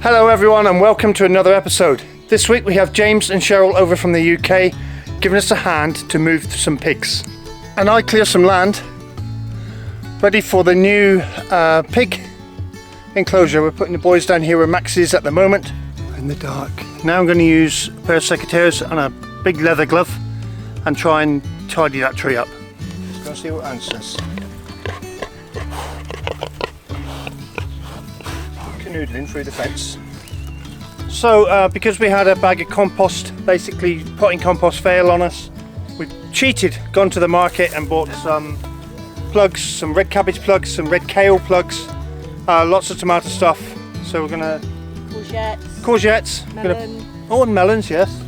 Hello everyone and welcome to another episode. This week we have James and Cheryl over from the UK giving us a hand to move some pigs. And I clear some land ready for the new pig enclosure. We're putting the boys down here where Max is at the moment in the dark. Now I'm going to use a pair of secateurs and a big leather glove and try and tidy that tree up. Let's go see what Anne says. Canoodling through the fence. So because we had a bag of compost, basically potting compost fail on us, we cheated, gone to the market and bought some plugs, some red cabbage plugs, some red kale plugs, lots of tomato stuff. So we're gonna courgettes, melon. And melons, yes.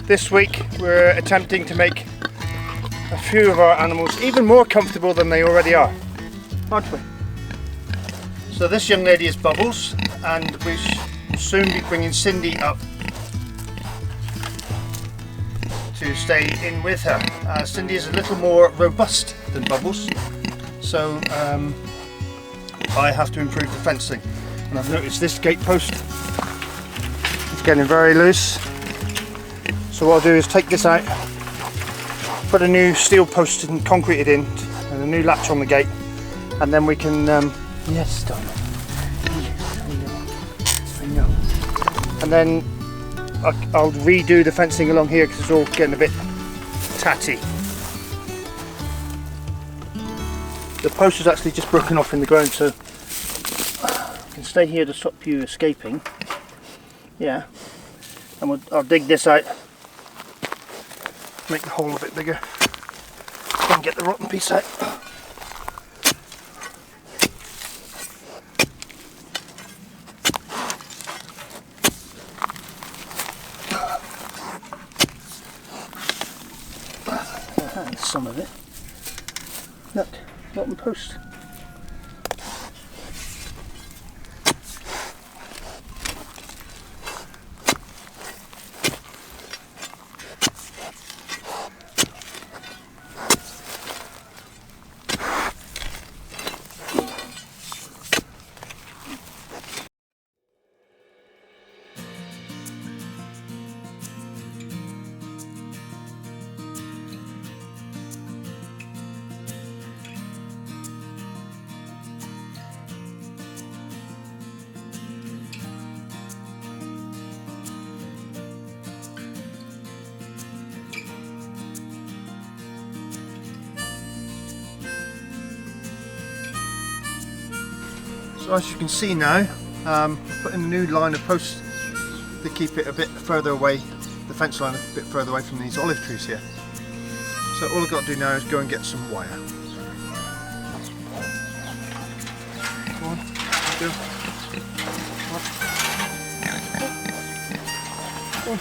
This week we're attempting to make a few of our animals even more comfortable than they already are, aren't we? So this young lady is Bubbles and we will soon be bringing Cindy up to stay in with her. Cindy is a little more robust than Bubbles, so I have to improve the fencing. And I've noticed this gate post is getting very loose. So what I'll do is take this out, put a new steel post and concrete it in, and a new latch on the gate, and then we can, yes darling, yes, I know. And then I'll redo the fencing along here because it's all getting a bit tatty. The post is actually just broken off in the ground, so I can stay here to stop you escaping. Yeah, and I'll dig this out. Make the hole a bit bigger and get the rotten piece out. That's some of it. Look, rotten post. So as you can see now, I'm putting a new line of posts to keep it a bit further away, the fence line a bit further away from these olive trees here. So all I've got to do now is go and get some wire. Come on, let's go. Come on. Come on.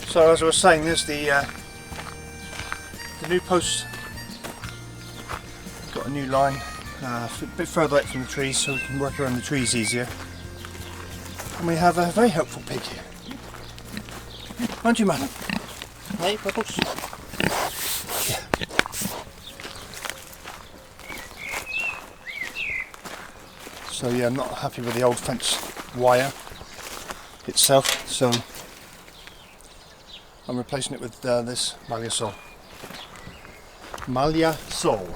So as I was saying, there's the new posts. Got a new line, a bit further out from the trees so we can work around the trees easier. And we have a very helpful pig here. Aren't you, madam? Hey, Bubbles? Yeah. So yeah, I'm not happy with the old fence wire itself, so I'm replacing it with this Malia-Sol. Malia-Sol.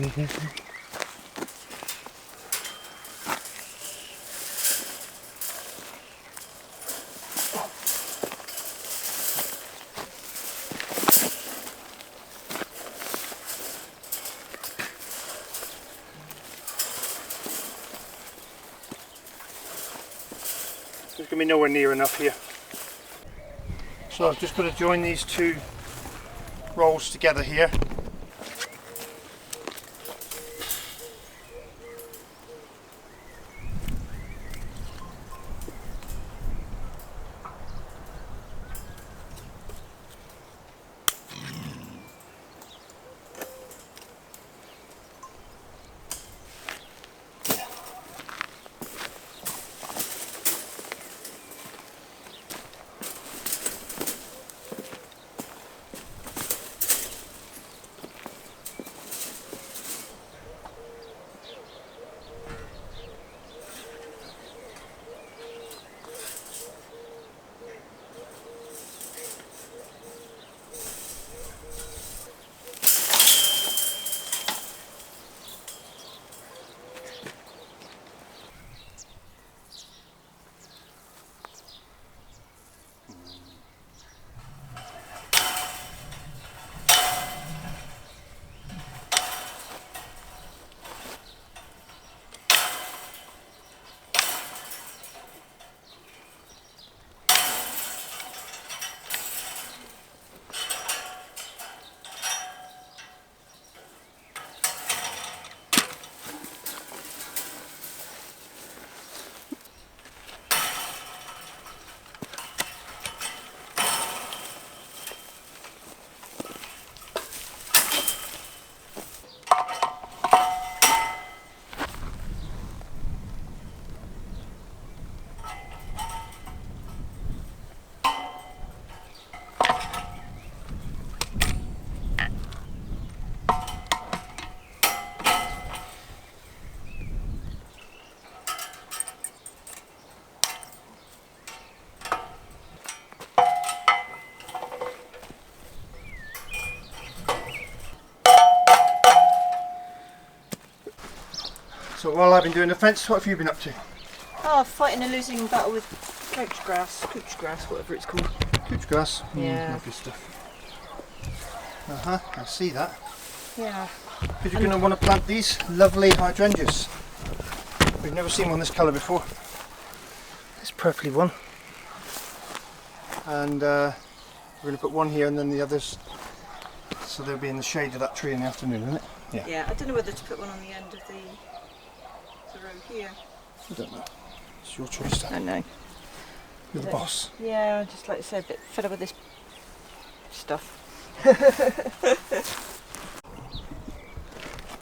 There's going to be nowhere near enough here. So I've just got to join these two rolls together here. So while I've been doing the fence, what have you been up to? Oh, fighting a losing battle with couch grass, whatever it's called. Couch grass? Yeah. Lovely stuff. I see that. Yeah. Because you're going to want to plant these lovely hydrangeas. We've never seen one this colour before. This purpley one. And we're going to put one here and then the others, so they'll be in the shade of that tree in the afternoon, isn't it? Yeah. Yeah, I don't know whether to put one on the end of the row here. I don't know. It's your choice, Dan. I know. You're the boss. Yeah, I just like to say a bit fed up with this stuff.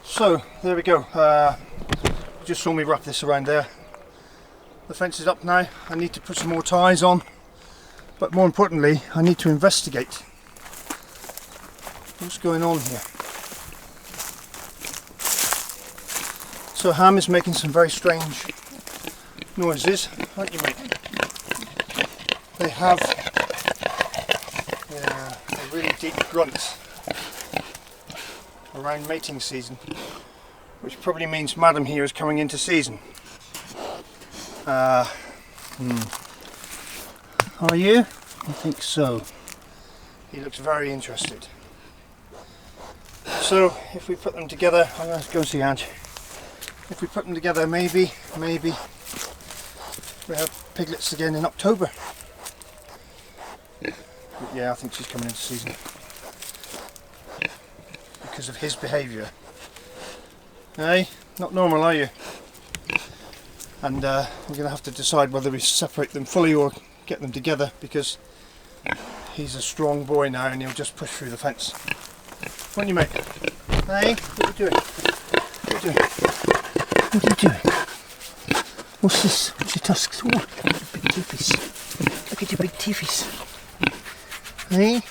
So, there we go. You just saw me wrap this around there. The fence is up now. I need to put some more ties on. But more importantly, I need to investigate what's going on here. So Ham is making some very strange noises, aren't you, mate? They have a really deep grunt around mating season, which probably means Madam here is coming into season. Are you? I think so. He looks very interested. So if we put them together, I'm going to go and see Ange. If we put them together, maybe we have piglets again in October. But yeah, I think she's coming into season because of his behaviour. Hey, not normal, are you? And we're going to have to decide whether we separate them fully or get them together, because he's a strong boy now and he'll just push through the fence. Won't you, mate? Hey, what are you doing? What are you doing? What are you doing? What's this? What's your tusks? Oh, look at your big teethies. Look at your big teethies. Hey?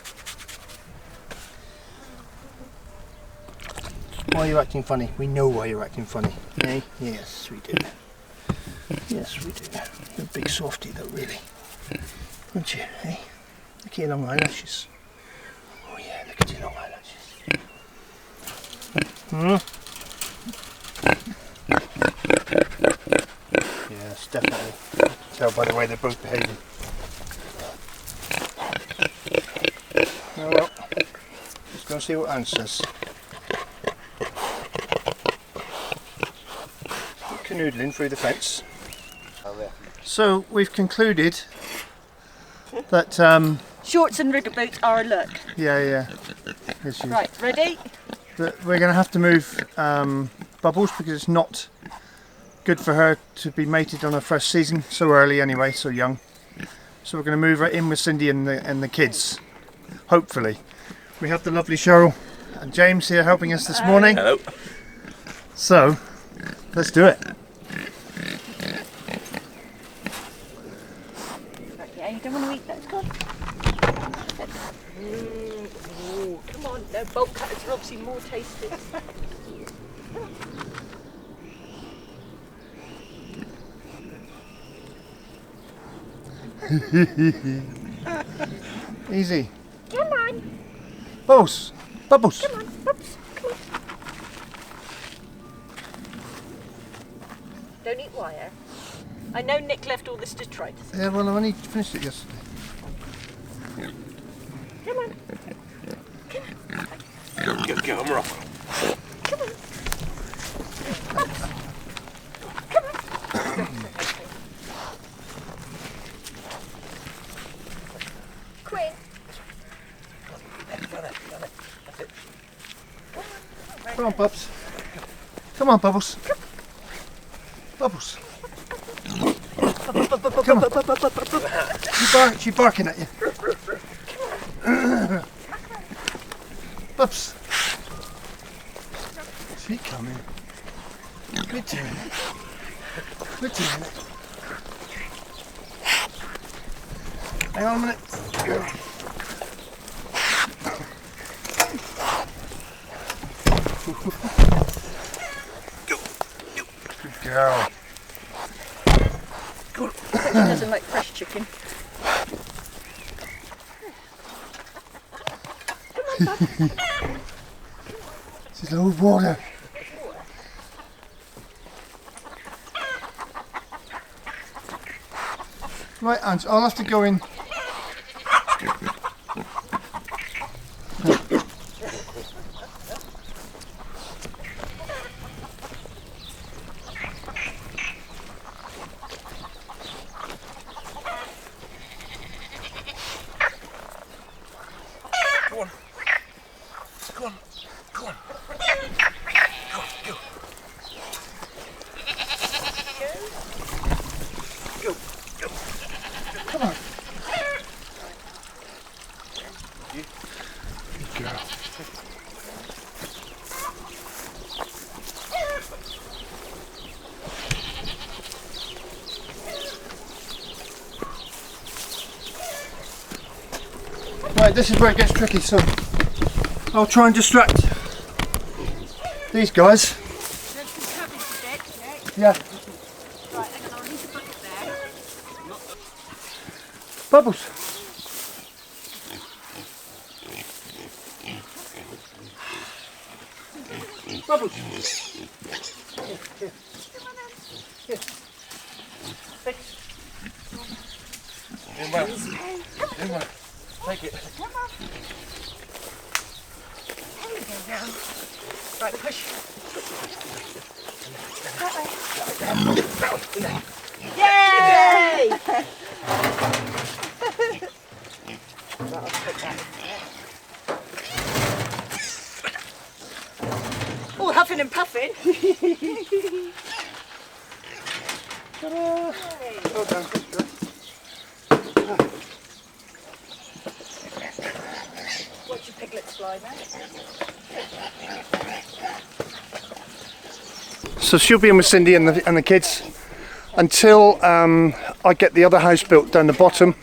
Why are you acting funny? We know why you're acting funny. Hey? Yes, we do. Yes, we do. You're a big softy though, really. Aren't you? Hey? Look at your long eyelashes. Oh yeah, look at your long eyelashes. Yes, definitely. You can tell by the way they're both behaving. Oh well, let's go and see what Anne says. Canoodling through the fence. So we've concluded that shorts and rigger boots are a look. yeah. Right, ready? That we're going to have to move Bubbles because it's not good for her to be mated on her first season so early anyway, so young. So we're going to move her in with Cindy and the kids. Hopefully. We have the lovely Cheryl and James here helping us this morning. Hello. So let's do it. Yeah, you don't want to eat that. Go on. Come on, no, bolt cutters are obviously more tasty. Easy. Come on. Bubbles. Bubbles. Come on, Bubbles. Come on. Don't eat wire. I know Nick left all this to try to. Yeah, well, I only finished it yesterday. Come on. Go, I'm off. Come on. Quinn. Come on, Bubs. Come on, Bubbles. Bubbles. Come on. She's barking at you. Bubs. She coming. Good doing it. Good doing it. Hang on a minute. Good girl. I bet she doesn't like fresh chicken. She's low water. Right, Ange, I'll have to go in. Go on. Go on. Go on. Go. Go. Go. Come on. You. Good girl. Right, this is where it gets tricky, so I'll try and distract these guys. Yeah. Right, hang on, I'll leave the bucket Bubbles. Bubbles. Here, here. Here. Fix. In well. In well. Take it. Come on. There we go, girl. Right, push. Yay! Oh, huffing and puffing. Ta-da! Well done. Good. Watch your piglets fly now. So she'll be in with Cindy and the kids until I get the other house built down the bottom,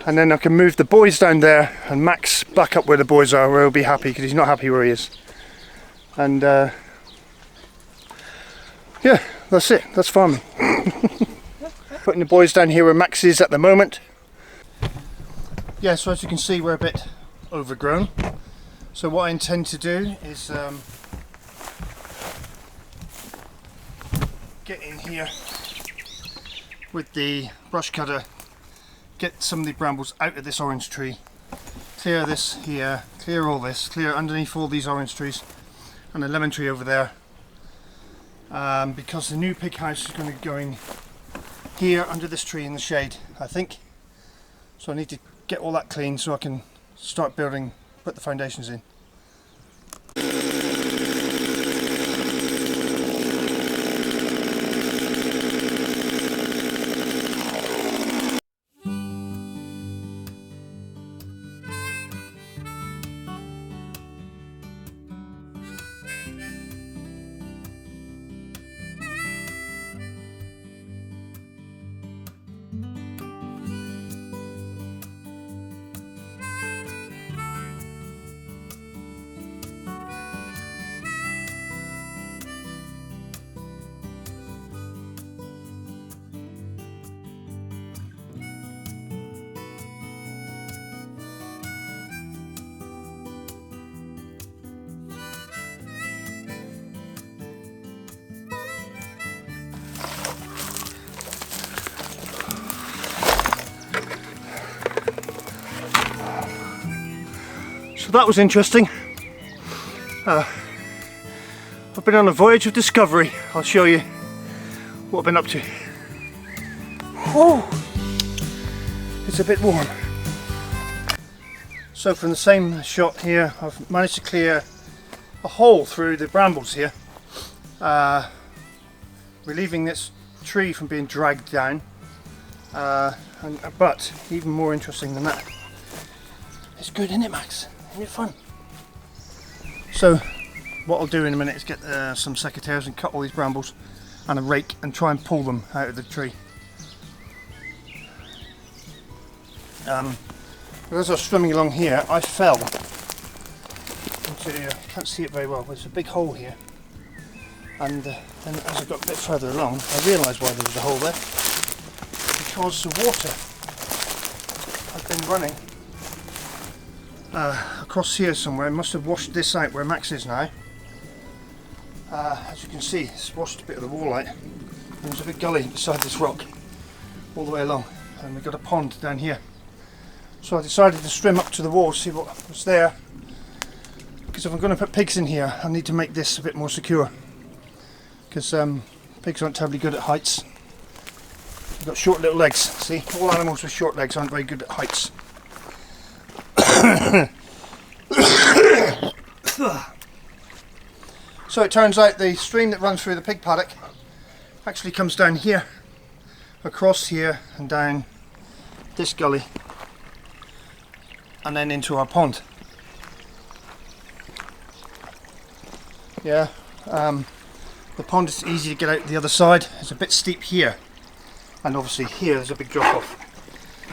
and then I can move the boys down there and Max back up where the boys are, where he'll be happy because he's not happy where he is. And yeah, that's it. That's farming. Putting the boys down here where Max is at the moment. Yeah, so as you can see, we're a bit overgrown. So what I intend to do is get in here with the brush cutter, get some of the brambles out of this orange tree, clear this here, clear all this, clear underneath all these orange trees and a lemon tree over there, because the new pig house is going to be going here under this tree in the shade, I think. So I need to get all that clean so I can start building, put the foundations in. So that was interesting. I've been on a voyage of discovery. I'll show you what I've been up to. Whoa! It's a bit warm. So from the same shot here, I've managed to clear a hole through the brambles here, relieving this tree from being dragged down. But even more interesting than that, it's good, isn't it, Max? Isn't it fun? So what I'll do in a minute is get some secateurs and cut all these brambles and a rake and try and pull them out of the tree. But as I was swimming along here, I fell into, I can't see it very well, there's a big hole here, and then as I got a bit further along I realised why there was a hole there, because the water had been running across here somewhere. It must have washed this out where Max is now. As you can see, it's washed a bit of the wall out. There's a big gully beside this rock all the way along, and we've got a pond down here. So I decided to swim up to the wall, see what was there, because if I'm going to put pigs in here I need to make this a bit more secure, because pigs aren't terribly good at heights. They've got short little legs. See, all animals with short legs aren't very good at heights. So it turns out the stream that runs through the pig paddock actually comes down here, across here and down this gully, and then into our pond. Yeah, the pond is easy to get out the other side. It's a bit steep here, and obviously here there's a big drop off.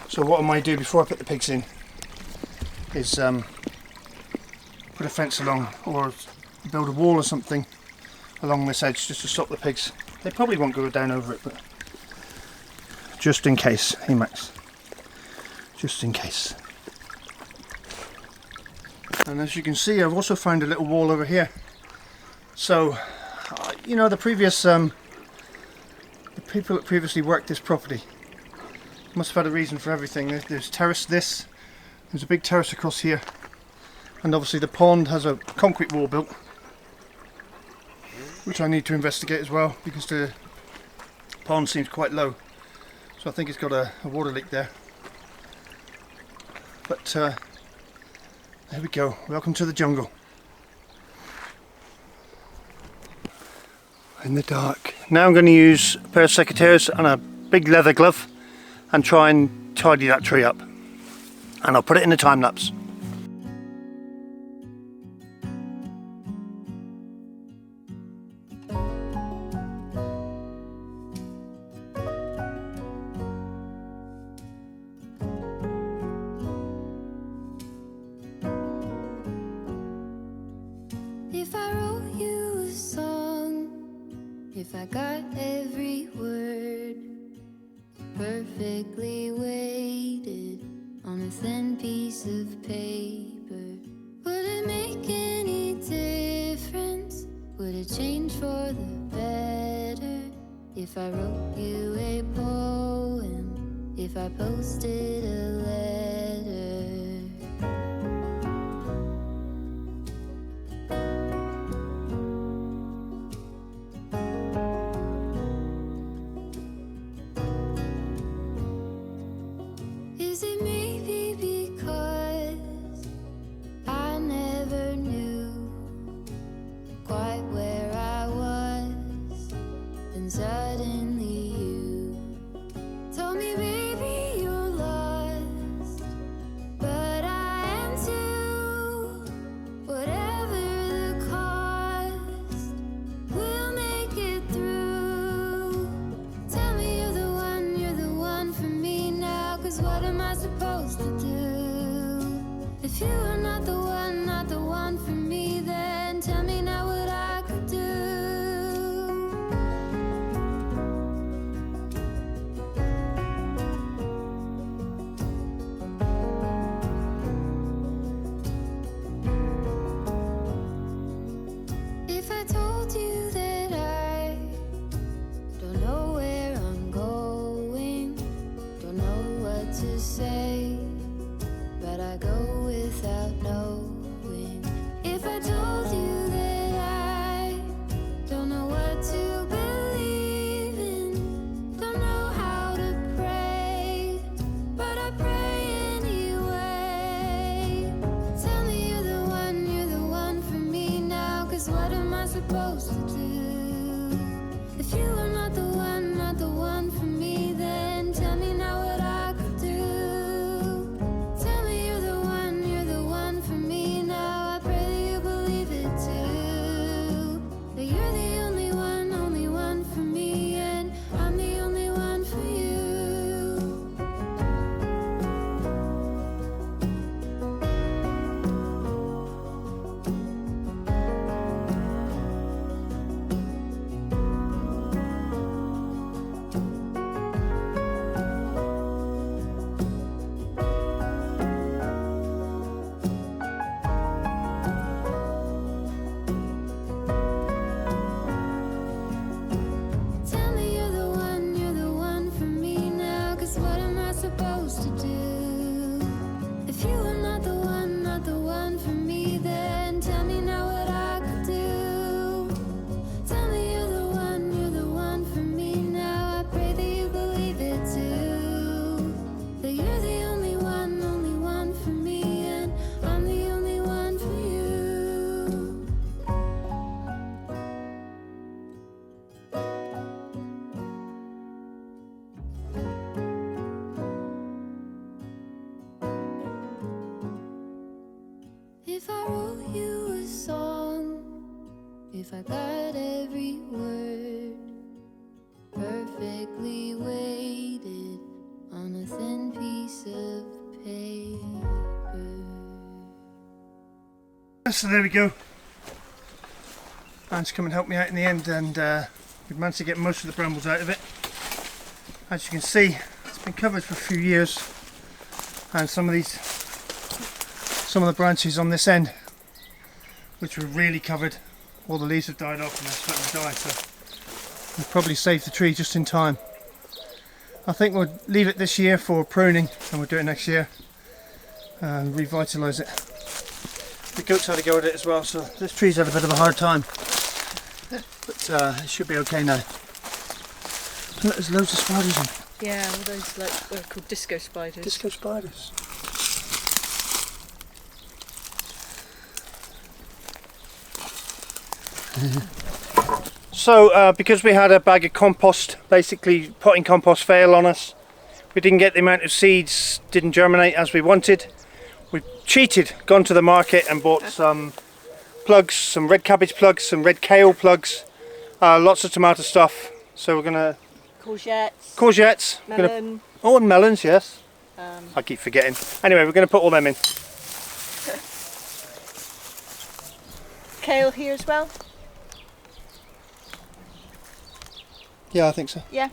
So what I might do before I put the pigs in is put a fence along, or build a wall or something along this edge just to stop the pigs. They probably won't go down over it, but just in case. Hey Max. just in case. And as you can see, I've also found a little wall over here. So, you know, the people that previously worked this property must have had a reason for everything. There's terrace this, there's a big terrace across here, and obviously the pond has a concrete wall built, which I need to investigate as well, because the pond seems quite low. So I think it's got a water leak there. But there we go, welcome to the jungle. In the dark. Now I'm going to use a pair of secateurs and a big leather glove and try and tidy that tree up. And I'll put it in the time lapse. If I wrote you a song, if I got every word perfectly weighted on a thin piece of paper, would it make any difference? Would it change for the better? If I wrote you a poem, if I posted a letter? Is it maybe because I never knew quite where I was, and suddenly you told me, baby, you're lost, but I am too. Whatever the cost, we'll make it through. Tell me you're the one for me now, 'cause what am I supposed to do? If you are not the one for me, then tell me now what I could do. If I told you that I don't know where I'm going, don't know what to say, but I go without knowing. If I told you that I don't know what to believe in, don't know how to pray, but I pray anyway. Tell me you're the one for me now, 'cause what am I supposed to do? If you are not the one for me, then tell me now what I could do. Tell me you're the one for me now. I pray that you believe it too. That you're the only one for me, and I'm the only one for you. Tell me you're the one for me now, 'cause what am I supposed to do? If you are not the one for me, then tell me now what I could do. Tell me you're the one for me now. I pray that you believe it too. That you're the only one for me, and I'm the only one for you. If I wrote you a song, if I got every word perfectly weighted on a thin piece of paper. So there we go. Anne's come and helped me out in the end, and we've managed to get most of the brambles out of it. As you can see, it's been covered for a few years, and some of the branches on this end, which were really covered, all the leaves have died off and they're starting to die, so we'll probably save the tree just in time. I think we'll leave it this year for pruning and we'll do it next year and revitalise it. The goats had to go with it as well, so this tree's had a bit of a hard time, but it should be okay now. Look, there's loads of spiders in. Yeah, all those like what are called disco spiders. Disco spiders. So because we had a bag of compost, basically potting compost fail on us, we didn't get the amount of seeds, didn't germinate as we wanted. We cheated, gone to the market and bought some plugs, some red cabbage plugs, some red kale plugs, lots of tomato stuff. So we're gonna courgettes, melon. Oh, and melons, yes. I keep forgetting. Anyway, we're going to put all them in. Kale here as well? Yeah, I think so. Yeah.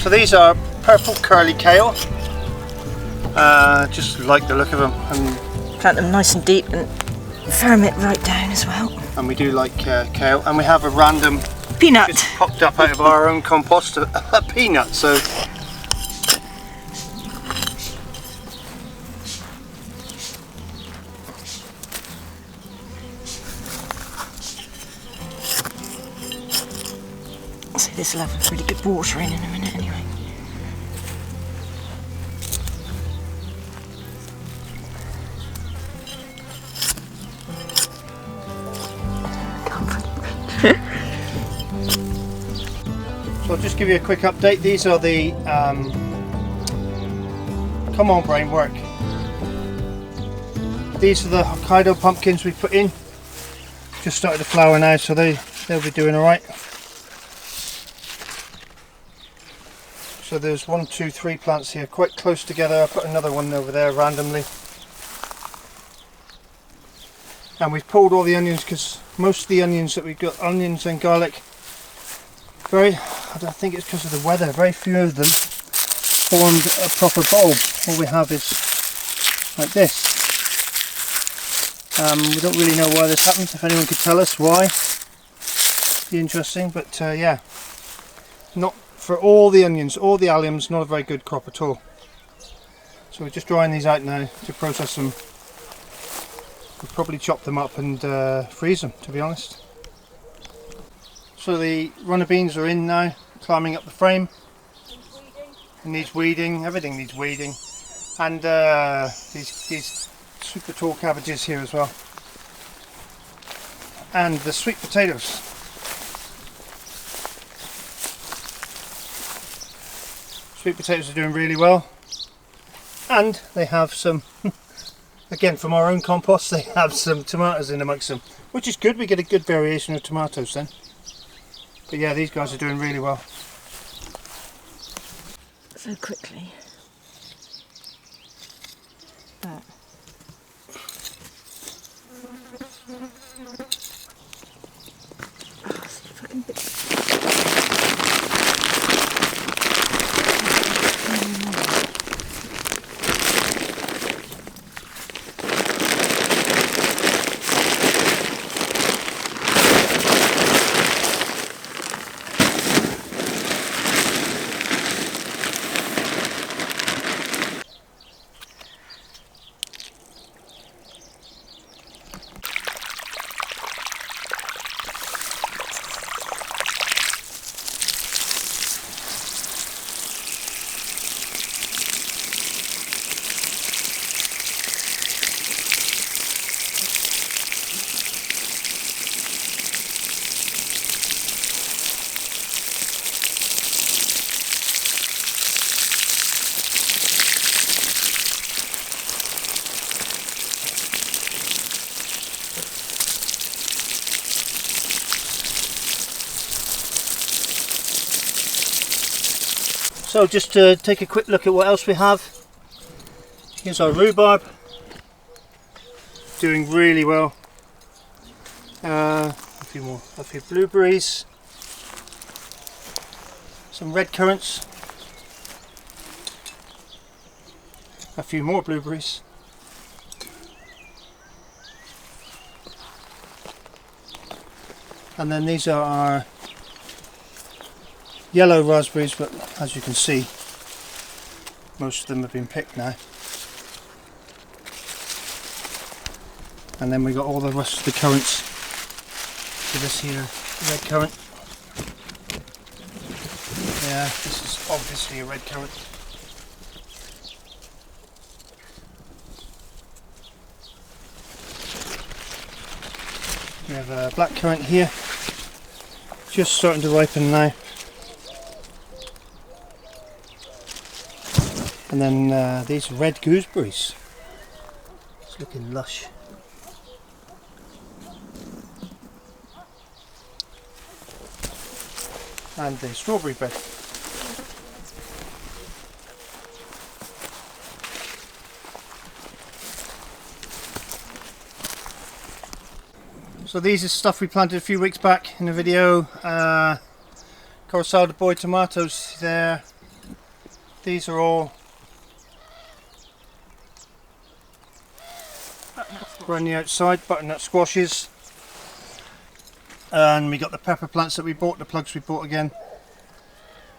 So these are purple curly kale. Just like the look of them, and Plant them nice and deep and firm it right down as well. we do like kale, and we have a random Peanut. just popped up out of our own compost, a peanut. So So this will have a really good water in a minute anyway. So I'll just give you a quick update. These are the come on brain work. These are the Hokkaido pumpkins we put in. Just started to flower now, so they'll be doing all right. So there's 1, 2, 3 plants here quite close together. I put another one over there randomly. And we've pulled all the onions because most of the onions that we've got, onions and garlic, I think it's because of the weather, very few of them formed a proper bulb. All we have is like this. We don't really know why this happens. If anyone could tell us why, it'd be interesting. But yeah, not for all the onions, all the alliums, not a very good crop at all. So we're just drying these out now to process them. We'll probably chop them up and freeze them, to be honest. So the runner beans are in now, climbing up the frame. It needs weeding, everything needs weeding. And these super tall cabbages here as well. And the sweet potatoes. Sweet potatoes are doing really well. And they have some, again from our own compost, they have some tomatoes in amongst them. Which is good, we get a good variation of tomatoes then. But yeah, these guys are doing really well. So quickly. That. Oh, it's a fucking bit. So just to take a quick look at what else we have. Here's our rhubarb, doing really well. A few blueberries, some red currants, a few more blueberries, and then these are our yellow raspberries, but as you can see most of them have been picked now. And then we got all the rest of the currants. So this here, red currant. Yeah, this is obviously a red currant. We have a black currant here, just starting to ripen now. And then these red gooseberries. It's looking lush. And the strawberry bed. So these are stuff we planted a few weeks back in a video. Corosal de Boy tomatoes there. These are all around the outside, butternut squashes. And we got the pepper plants that we bought, the plugs we bought again.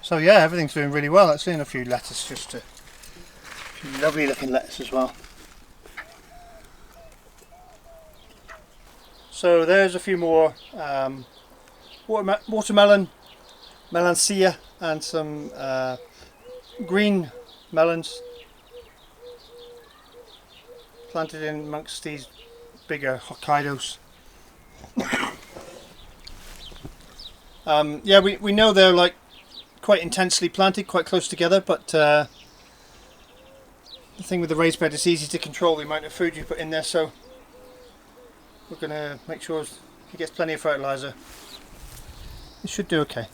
So yeah, everything's doing really well. I've seen a few lettuce, just a few lovely looking lettuce as well. So there's a few more watermelon, melancia, and some green melons planted in amongst these bigger Hokkaidos. Yeah, we know they're like quite intensely planted, quite close together, but the thing with the raised bed, it's easy to control the amount of food you put in there, so we're going to make sure he gets plenty of fertiliser. It should do okay.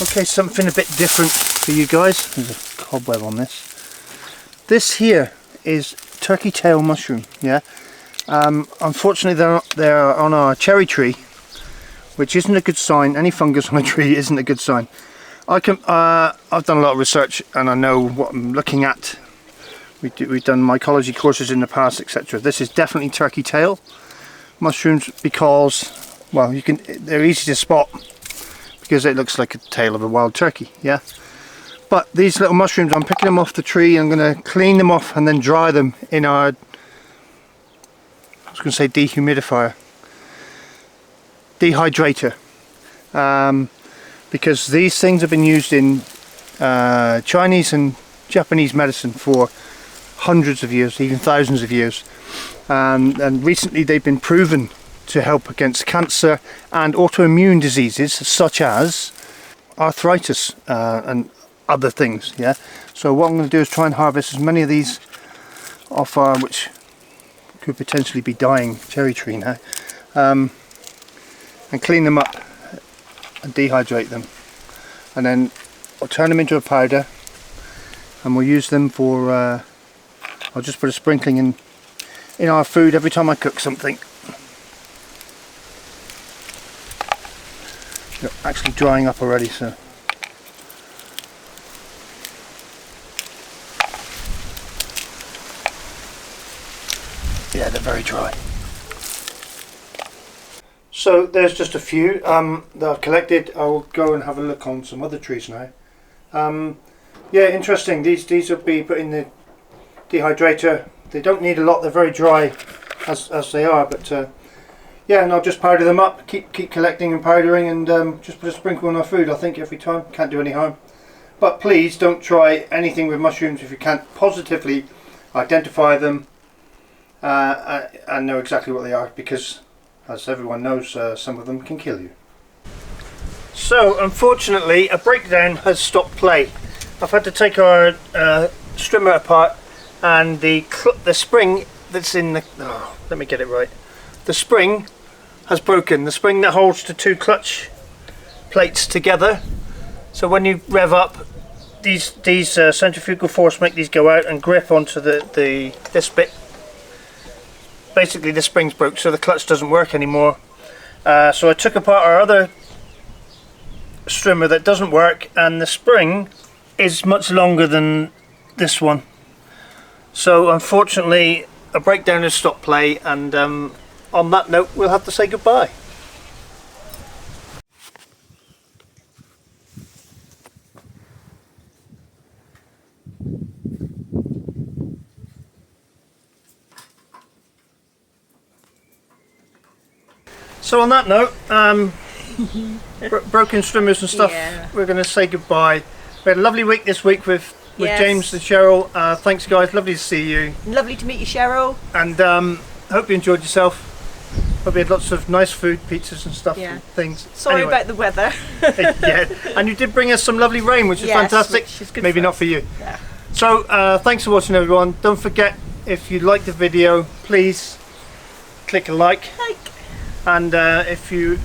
Okay, something a bit different for you guys. There's a cobweb on this. This here is turkey tail mushroom, yeah. Unfortunately they're on our cherry tree, which isn't a good sign. Any fungus on a tree isn't a good sign. I've done a lot of research and I know what I'm looking at. We've done mycology courses in the past, etc. This is definitely turkey tail mushrooms because, well, they're easy to spot because it looks like a tail of a wild turkey, yeah. But these little mushrooms, I'm picking them off the tree. I'm going to clean them off and then dry them in our, I was going to say dehumidifier, dehydrator, because these things have been used in Chinese and Japanese medicine for hundreds of years, even thousands of years, and recently they've been proven to help against cancer and autoimmune diseases such as arthritis and other things, yeah. So what I'm going to do is try and harvest as many of these off our, which could potentially be dying cherry tree now, and clean them up and dehydrate them, and then I'll turn them into a powder and we'll use them for I'll just put a sprinkling in our food every time I cook something. They're actually drying up already, so yeah, they're very dry. So there's just a few that I've collected. I'll go and have a look on some other trees now. Yeah, interesting. These will be put in the dehydrator. They don't need a lot. They're very dry as they are. But yeah, and I'll just powder them up. Keep collecting and powdering, and just put a sprinkle on our food. I think every time, can't do any harm. But please don't try anything with mushrooms if you can't positively identify them and know exactly what they are, because as everyone knows, some of them can kill you. So unfortunately a breakdown has stopped play. I've had to take our strimmer apart, and the spring that's in the, let me get it right, the spring has broken. The spring that holds the two clutch plates together, so when you rev up, these centrifugal force make these go out and grip onto this bit. Basically the spring's broke, so the clutch doesn't work anymore. So I took apart our other strimmer that doesn't work, and the spring is much longer than this one. So unfortunately a breakdown has stopped play, and on that note we'll have to say goodbye. So on that note, broken strimmers and stuff, yeah, we're going to say goodbye. We had a lovely week this week with yes, James and Cheryl. Thanks guys, lovely to see you. Lovely to meet you, Cheryl. And hope you enjoyed yourself. Hope you had lots of nice food, pizzas and stuff, yeah, and things. Sorry anyway, about the weather. Yeah, and you did bring us some lovely rain, which is yes, fantastic. which is good. Maybe not for you. Yeah. So thanks for watching everyone. Don't forget, if you liked the video, please click a like. And if you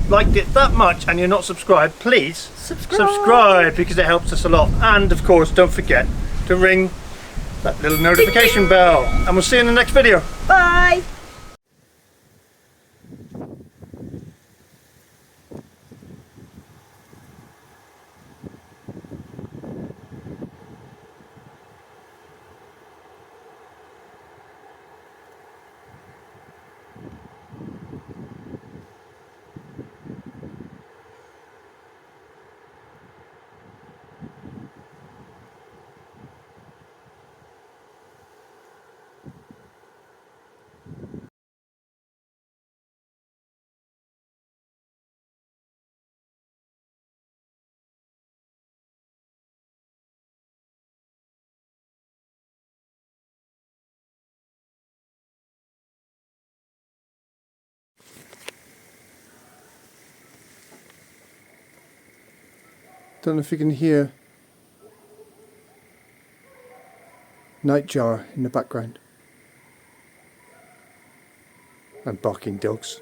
liked it that much and you're not subscribed, please subscribe, because it helps us a lot. And of course, don't forget to ring that little notification bell. And we'll see you in the next video. Bye. Don't know if you can hear nightjar in the background. And barking dogs.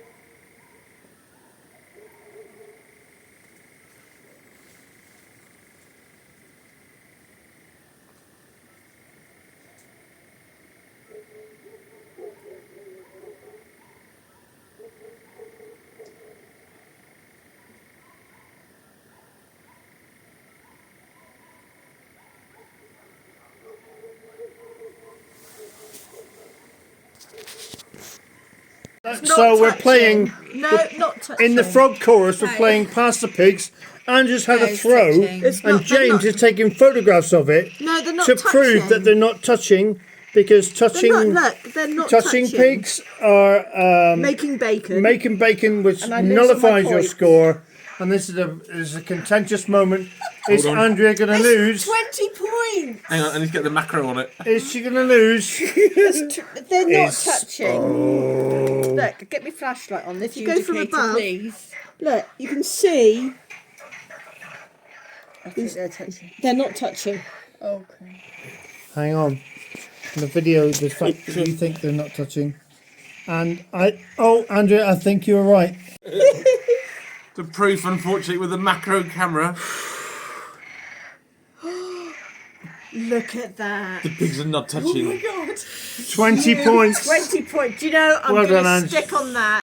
So we're playing not touching. in the frog chorus. We're playing past the pigs. Andrew's had a throw, and James is taking photographs of it to prove that they're not touching, because touching they're not touching pigs are making bacon. Making bacon, which nullifies your score. And this is a contentious moment. Is Andrea going to lose? 20 points. Hang on, I need to get the macro on it. Is she going to lose? They're not touching. Oh. Look, get me flashlight on this. You go from above. Please. Look, you can see. I think they're touching. They're not touching. Okay. Hang on. In the video, the fact that you think they're not touching, and Andrea, I think you're right. The proof, unfortunately, with the macro camera. Look at that. The pigs are not touching. Oh my god. 20 points. 20 points. Do you know, I'm Well going done, to Ange. stick on that.